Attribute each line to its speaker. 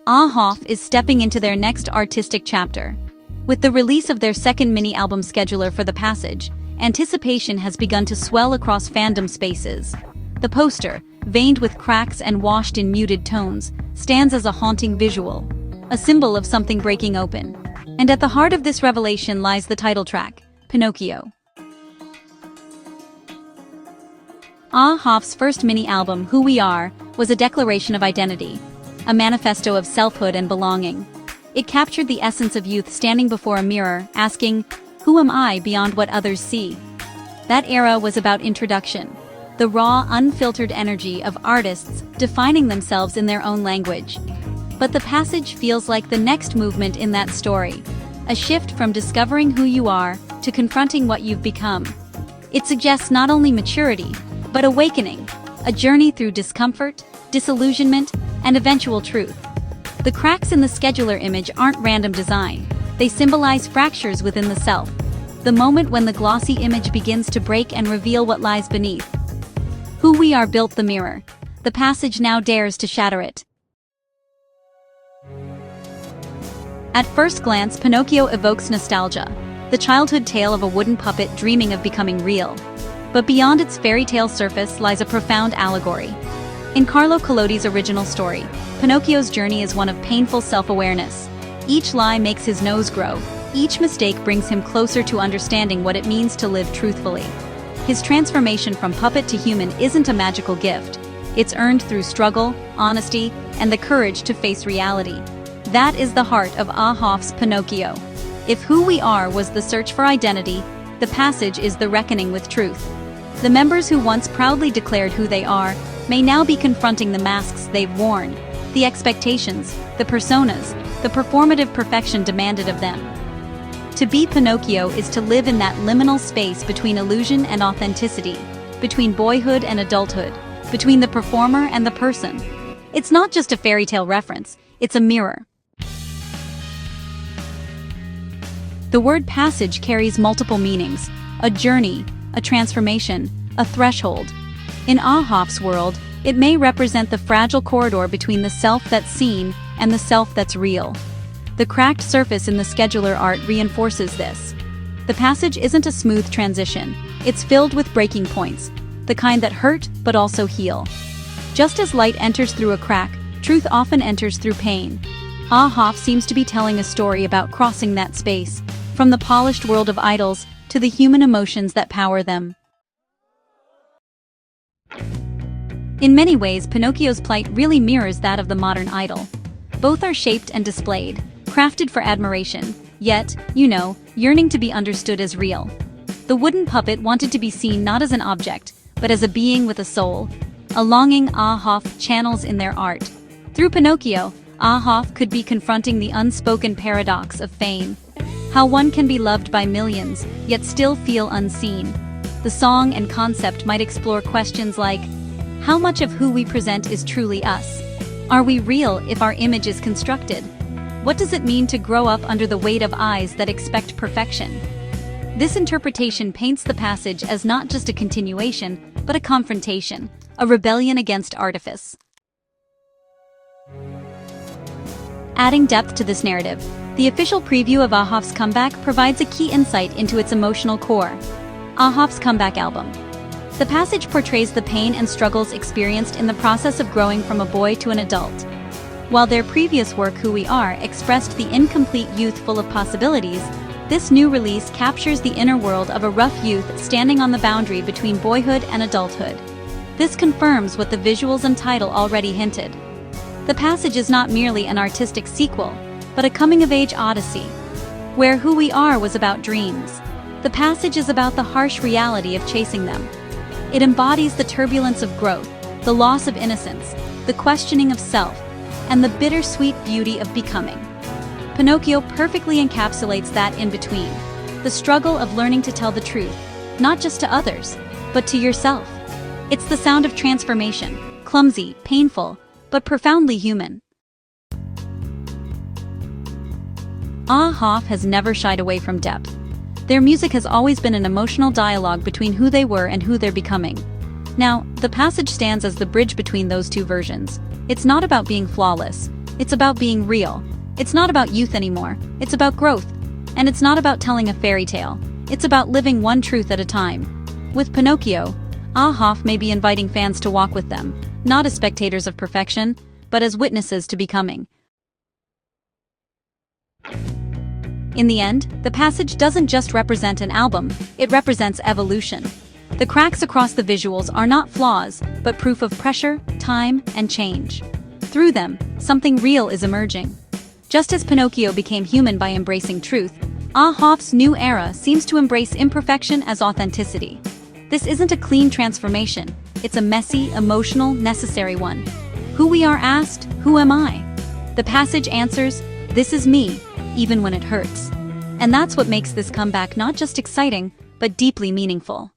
Speaker 1: AHOF is stepping into their next artistic chapter. With the release of their second mini-album Scheduler for the Passage, anticipation has begun to swell across fandom spaces. The poster, veined with cracks and washed in muted tones, stands as a haunting visual, a symbol of something breaking open. And at the heart of this revelation lies the title track, Pinocchio. AHOF's first mini-album, Who We Are, was a declaration of identity, a manifesto of selfhood and belonging. It captured the essence of youth standing before a mirror, asking, "Who am I beyond what others see?" That era was about introduction, the raw, unfiltered energy of artists defining themselves in their own language. But the passage feels like the next movement in that story, a shift from discovering who you are to confronting what you've become. It suggests not only maturity, but awakening, a journey through discomfort, disillusionment, and eventual truth. The cracks in the scheduler image aren't random design. They symbolize fractures within the self, the moment when the glossy image begins to break and reveal what lies beneath. Who We Are built the mirror. The passage now dares to shatter it. At first glance, Pinocchio evokes nostalgia, the childhood tale of a wooden puppet dreaming of becoming real. But beyond its fairy tale surface lies a profound allegory. In Carlo Collodi's original story, Pinocchio's journey is one of painful self-awareness. Each lie makes his nose grow. Each mistake brings him closer to understanding what it means to live truthfully. His transformation from puppet to human isn't a magical gift. It's earned through struggle, honesty, and the courage to face reality. That is the heart of AHOF's Pinocchio. If Who We Are was the search for identity, the passage is the reckoning with truth. The members who once proudly declared who they are may now be confronting the masks they've worn, the expectations, the personas, the performative perfection demanded of them. To be Pinocchio is to live in that liminal space between illusion and authenticity, between boyhood and adulthood, between the performer and the person. It's not just a fairy tale reference, it's a mirror. The word passage carries multiple meanings: a journey, a transformation, a threshold. In AHOF's world, it may represent the fragile corridor between the self that's seen and the self that's real. The cracked surface in the scheduler art reinforces this. The passage isn't a smooth transition, it's filled with breaking points, the kind that hurt but also heal. Just as light enters through a crack, truth often enters through pain. AHOF seems to be telling a story about crossing that space, from the polished world of idols to the human emotions that power them. In many ways, Pinocchio's plight really mirrors that of the modern idol. Both are shaped and displayed, crafted for admiration, yet, yearning to be understood as real. The wooden puppet wanted to be seen not as an object, but as a being with a soul, a longing AHOF channels in their art. Through Pinocchio, AHOF could be confronting the unspoken paradox of fame. How one can be loved by millions, yet still feel unseen. The song and concept might explore questions like, how much of who we present is truly us? Are we real if our image is constructed? What does it mean to grow up under the weight of eyes that expect perfection? This interpretation paints the passage as not just a continuation, but a confrontation, a rebellion against artifice. Adding depth to this narrative, the official preview of AHOF's comeback provides a key insight into its emotional core. AHOF's comeback album. The passage portrays the pain and struggles experienced in the process of growing from a boy to an adult. While their previous work, Who We Are, expressed the incomplete youth full of possibilities, this new release captures the inner world of a rough youth standing on the boundary between boyhood and adulthood. This confirms what the visuals and title already hinted. The passage is not merely an artistic sequel, but a coming-of-age odyssey. Where Who We Are was about dreams, the passage is about the harsh reality of chasing them. It embodies the turbulence of growth, the loss of innocence, the questioning of self, and the bittersweet beauty of becoming. Pinocchio perfectly encapsulates that in-between, the struggle of learning to tell the truth, not just to others, but to yourself. It's the sound of transformation, clumsy, painful, but profoundly human. AHOF has never shied away from depth. Their music has always been an emotional dialogue between who they were and who they're becoming. Now, the passage stands as the bridge between those two versions. It's not about being flawless, It's about being real. It's not about youth anymore, it's about growth. And it's not about telling a fairy tale, it's about living one truth at a time. With Pinocchio, AHOF may be inviting fans to walk with them, not as spectators of perfection, but as witnesses to becoming. In the end, the passage doesn't just represent an album, it represents evolution. The cracks across the visuals are not flaws, but proof of pressure, time, and change. Through them, something real is emerging. Just as Pinocchio became human by embracing truth, AHOF's new era seems to embrace imperfection as authenticity. This isn't a clean transformation, it's a messy, emotional, necessary one. Who we are asked, who am I? The passage answers, this is me, even when it hurts. And that's what makes this comeback not just exciting, but deeply meaningful.